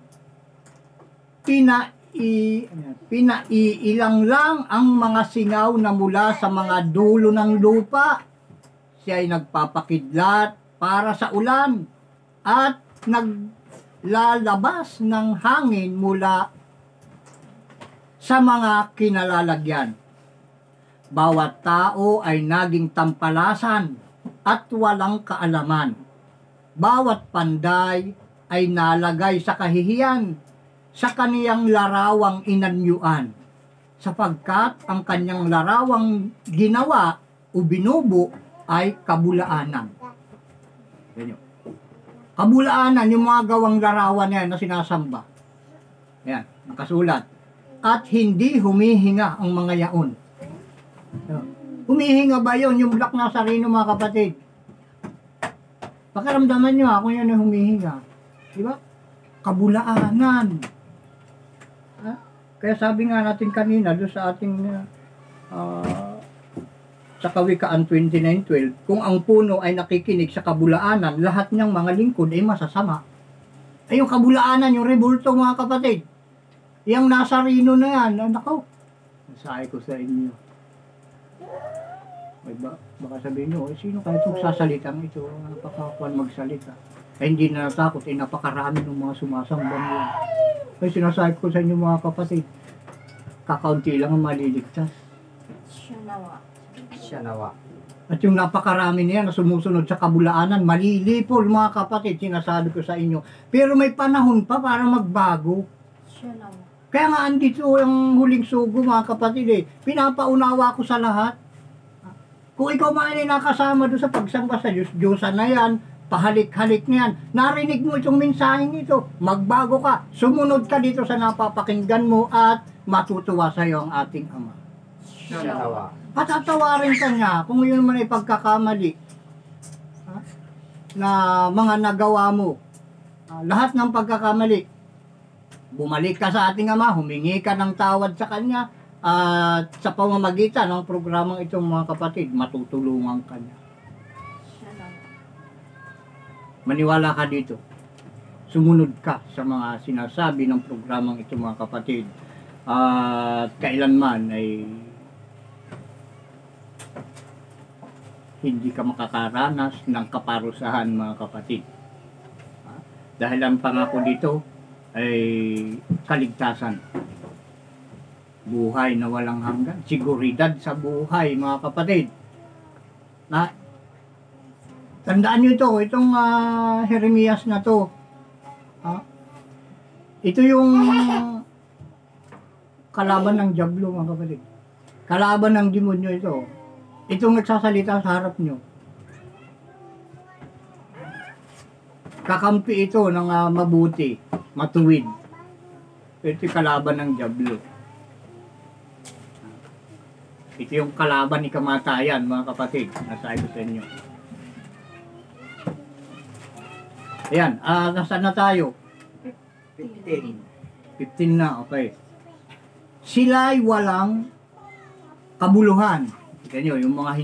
pinaiilang lang ang mga singaw na mula sa mga dulo ng lupa. Siya ay nagpapakidlat para sa ulan at naglalabas ng hangin mula sa mga kinalalagyan. Bawat tao ay naging tampalasan at walang kaalaman. Bawat panday ay nalagay sa kahihiyan sa kaniyang larawang inanyuan, sapagkat ang kanyang larawang ginawa o binubo ay kabulaanan. Kabulaanan, yung mga gawang larawan na sinasamba. Yan, nakasulat. At hindi humihinga ang mga yaon. Humihinga ba yun? Yung Black Nazareno mga kapatid. Pakiramdaman nyo kung yan ay humihinga. Diba? Kabulaanan. Kaya sabi nga natin kanina doon sa ating sa Kawikaan 29:12, kung ang puno ay nakikinig sa kabulaanan, lahat niyang mga lingkod ay masasama. Ay yung kabulaanan, yung rebulto mga kapatid. Yung nasa Rino na yan, nako, nasabi ko sa inyo. Ay baka sabihin nyo, sino kahit magsasalitang ito, napakakuan magsalita. Ay hindi na natakot, napakarami ng mga sumasamba niya. Ay sinasabi ko sa inyo mga kapatid, kakaunti lang ang maliligtas. Siya nawa. Siya nawa. At yung napakarami niya na sumusunod sa kabulaanan, malilipol mga kapatid, sinasabi ko sa inyo. Pero may panahon pa para magbago. Siya nawa. Kaya nga andito ang huling sugo mga kapatid eh. Pinapaunawa ko sa lahat. Kung ikaw man ay nakasama doon sa pagsamba sa Diyos, Diyosan na yan, pahalik-halik na yan. Narinig mo itong mensaheng ito, magbago ka, sumunod ka dito sa napapakinggan mo at matutuwa sa iyo ang ating Ama. Siya nawa. Patatawarin ka niya kung yun man ay pagkakamali na mga nagawa mo. Lahat ng pagkakamali, bumalik ka sa ating Ama, humingi ka ng tawad sa Kanya, at sa pamamagitan ng programang itong mga kapatid, matutulungan ka niya. Siya nawa. Maniwala ka dito. Sumunod ka sa mga sinasabi ng programang ito mga kapatid. At kailanman ay hindi ka makakaranas ng kaparusahan mga kapatid. Dahil ang pangako dito ay kaligtasan. Buhay na walang hanggan. Siguridad sa buhay mga kapatid. Na, tandaan nyo ito, itong Jeremias na to. Ito yung kalaban ng dyablo mga kapatid. Kalaban ng demonyo ito. Itong nagsasalita sa harap nyo. Kakampi ito ng mabuti, matuwid. Ito yung kalaban ng dyablo. Ito yung kalaban ni kamatayan mga kapatid. Nasabi ko sa inyo. Ayan, nasaan na tayo? 15. 15 na, okay. Sila'y walang kabuluhan. Kita nyo, yung mga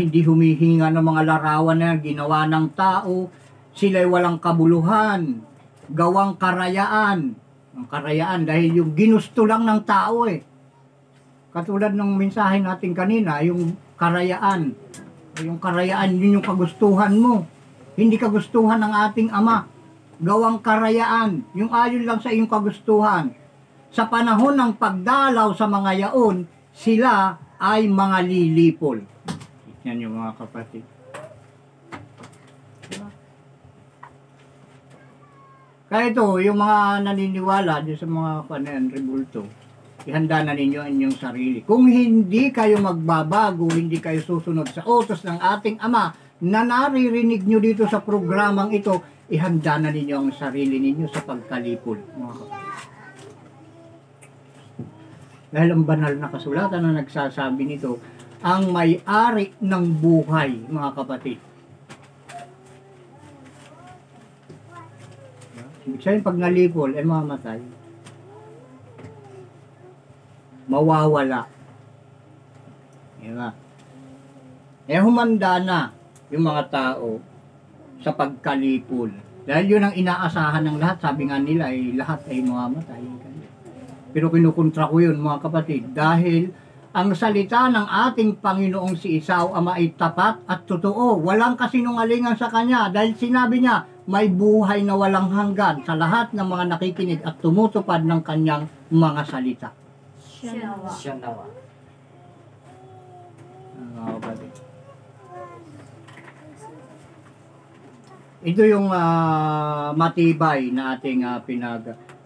hindi humihinga ng mga larawan na ginawa ng tao, sila'y walang kabuluhan, gawang karayaan. Ang karayaan dahil yung ginusto lang ng tao eh. Katulad ng mensahe natin kanina, yung karayaan. Yung karayaan, yun yung kagustuhan mo. Hindi kagustuhan ng ating Ama. Gawang karayaan, yung ayon lang sa iyong kagustuhan. Sa panahon ng pagdalaw sa mga yaon, sila ay mga lilipol. Yan yung mga kapatid. Kaya ito, yung mga naniniwala sa mga rebulto, ihanda na ninyo ang inyong sarili. Kung hindi kayo magbabago, hindi kayo susunod sa utos ng ating Ama na naririnig nyo dito sa programang ito, ihanda na ninyo ang sarili ninyo sa pagkalipol. Mga kapatid. Dahil ang banal na kasulatan na nagsasabi nito, ang may-ari ng buhay, mga kapatid. Ibig sabihin, pag nalipol, mamatay. Mawawala. Diba? Humanda na yung mga tao sa pagkalipol. Dahil yun ang inaasahan ng lahat. Sabi nga nila, lahat ay mamamatay. Pero kinukontra ko yun mga kapatid. Dahil ang salita ng ating Panginoong si Esau Ama ay tapat at totoo. Walang kasinungalingan sa kanya. Dahil sinabi niya, may buhay na walang hanggan sa lahat ng mga nakikinig at tumutupad ng kanyang mga salita. Siya nawa. Siya nawa. Mga kapatid. Ito yung matibay na ating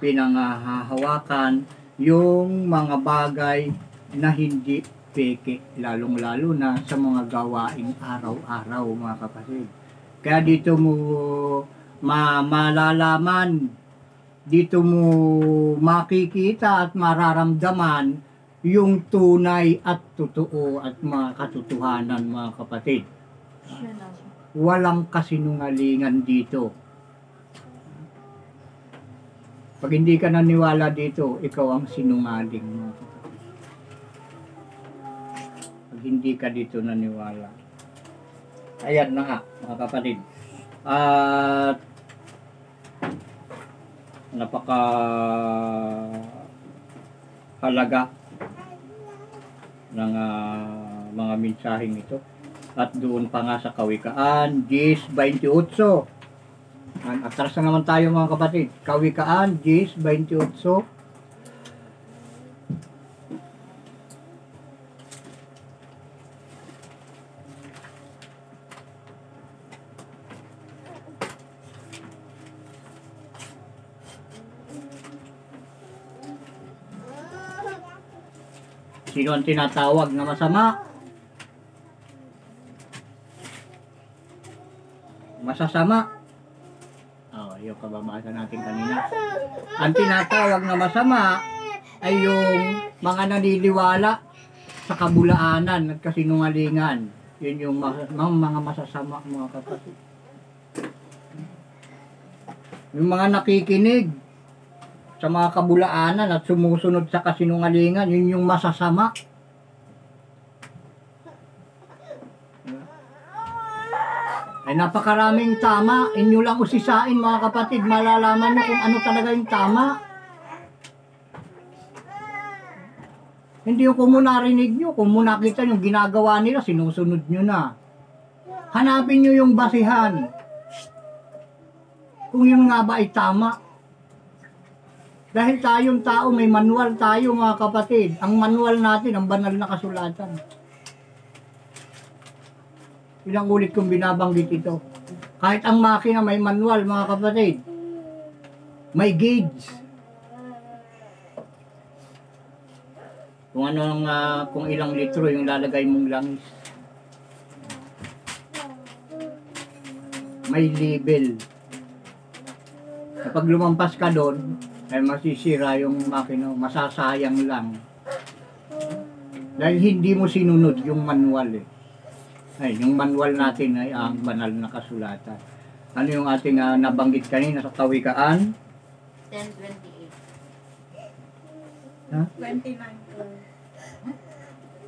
pinanghahawakan, yung mga bagay na hindi peke, lalong-lalo na sa mga gawaing araw-araw mga kapatid. Kaya dito mo malalaman, dito mo makikita at mararamdaman yung tunay at totoo at mga katotohanan mga kapatid. Siya nawa. Walang kasinungalingan dito. Pag hindi ka naniwala dito, ikaw ang sinungaling mo. Pag pag hindi ka dito naniwala. Ayan na nga, mga kapatid. At napaka halaga ng mga mensaheng ito. At doon pa nga sa Kawikaan 10:28. Atras na naman tayo mga kapatid. Kawikaan 10:28. Sino ang tinatawag na masama? Masasama. Yung kababasa natin kanina. Ang tinatawag na masama ay yung mga naniniwala sa kabulaanan at kasinungalingan. Yun yung mga masasama, mga kapatid. Yung mga nakikinig sa mga kabulaanan at sumusunod sa kasinungalingan, yun yung masasama. Ay napakaraming tama. Inyo lang usisain mga kapatid. Malalaman nyo kung ano talaga yung tama. Hindi yung kung mo narinig nyo, kung mo nakita yung ginagawa nila, sinusunod nyo na. Hanapin nyo yung basihan. Kung yun nga ba ay tama. Dahil tayong tao, may manual tayo mga kapatid. Ang manual natin, ang banal na kasulatan. Ilang ulit kong binabanggit ito. Kahit ang makina may manual mga kapatid. May gauge. Kung kung ilang litro yung lalagay mong langis. May label. Kapag lumampas ka doon, ay masisira yung makina, masasayang lang. Dahil hindi mo sinunod yung manual eh. Ay, yung manual natin ay ang banal na kasulatan. Ano yung ating nabanggit kanina sa Kawikaan? 10:28. Ha?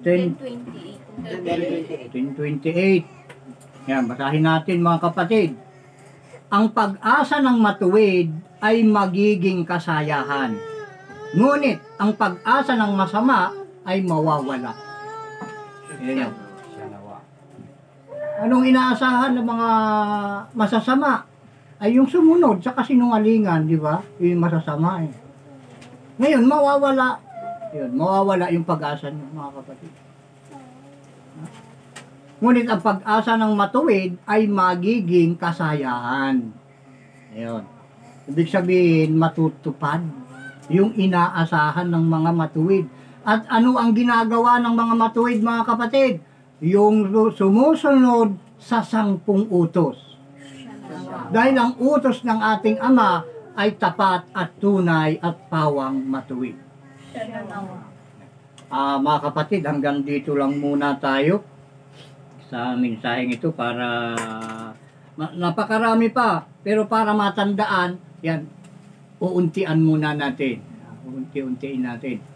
10:28. 10:28. Yan, basahin natin mga kapatid. Ang pag-asa ng matuwid ay magiging kasayahan. Ngunit ang pag-asa ng masama ay mawawala. Yan. Anong inaasahan ng mga masasama? Ay yung sumunod sa kasinungalingan, di ba? Yung masasama eh. Ngayon, mawawala. Yun, mawawala yung pag-asa ng mga kapatid. Ngunit ang pag-asa ng matuwid ay magiging kasayahan. Ayun. Ibig sabihin, matutupad yung inaasahan ng mga matuwid. At ano ang ginagawa ng mga matuwid, mga kapatid? Yung sumusunod sa 10 utos. Dahil ang utos ng ating Ama ay tapat at tunay at pawang matuwid. Mga kapatid, hanggang dito lang muna tayo sa mensaheng ito para napakarami pa, pero para matandaan, yan, uuntian muna natin. Uunti-untiin natin.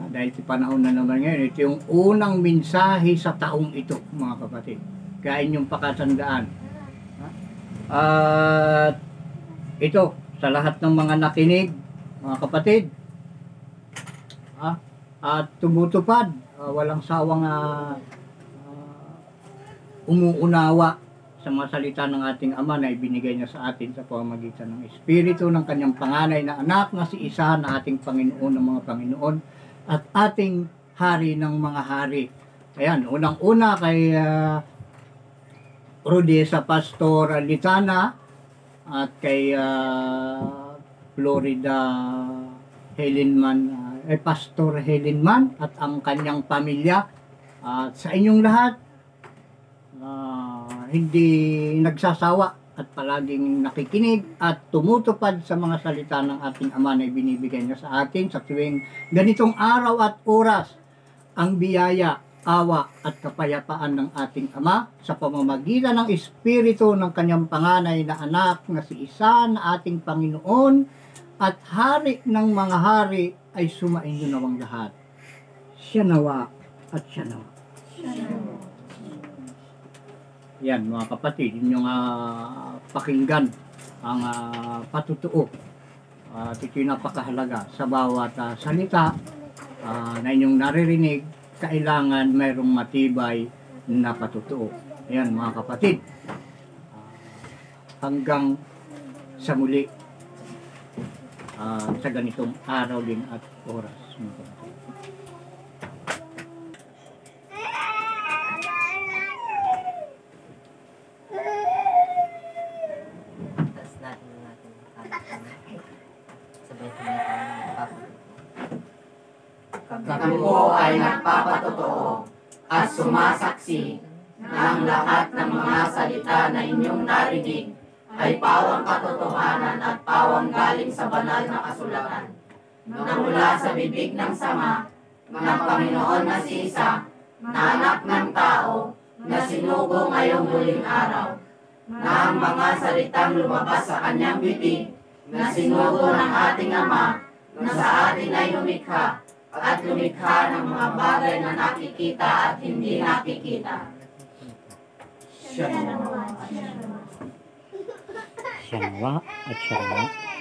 Dahil sa panahon na naman ngayon, ito yung unang mensahe sa taong ito, mga kapatid. Kaya inyong pakatandaan. At ito, sa lahat ng mga nakinig, mga kapatid, at tumutupad, walang sawang umuunawa sa mga salita ng ating Ama na ibinigay niya sa atin sa pamamagitan ng Espiritu ng kanyang panganay na anak na si Isa na ating Panginoon ng mga Panginoon at ating Hari ng mga Hari. Ayan, unang-una kay Rodessa Pastor Litana at kay Florida Helenman, Pastor Helenman at ang kanyang pamilya. At sa inyong lahat, hindi nagsasawa at palaging nakikinig at tumutupad sa mga salita ng ating Ama na ibinibigay niya sa atin sa tuwing ganitong araw at oras. Ang biyaya, awa at kapayapaan ng ating Ama sa pamamagitan ng Espiritu ng kanyang panganay na anak na si Isa na ating Panginoon at Hari ng mga hari ay sumainyo nawang lahat. Siya nawa at siya nawa. Yan mga kapatid, inyong pakinggan ang patutuo. At ito'y napakahalaga sa bawat salita na inyong naririnig, kailangan mayroong matibay na patutuo. Ayan mga kapatid, hanggang sa muli sa ganitong araw din at oras mga kapatid. Tapos natin sabay tayo magpapatutuo. Kami po ay nagpapatotoo at sumasaksi na ang lahat ng mga salita na inyong narinig ay pawang katotohanan at pawang galing sa banal na kasulatan na mula sa bibig ng Sama ng Panginoon na si Isa, na anak ng tao, na sinugo ngayong huling araw, na ang mga salitang lumabas sa kanyang bibig, na sinugo ng ating Ama, na sa atin ay lumikha, at lumikha ng mga bagay na nakikita at hindi nakikita. Siya nawa at siya nawa.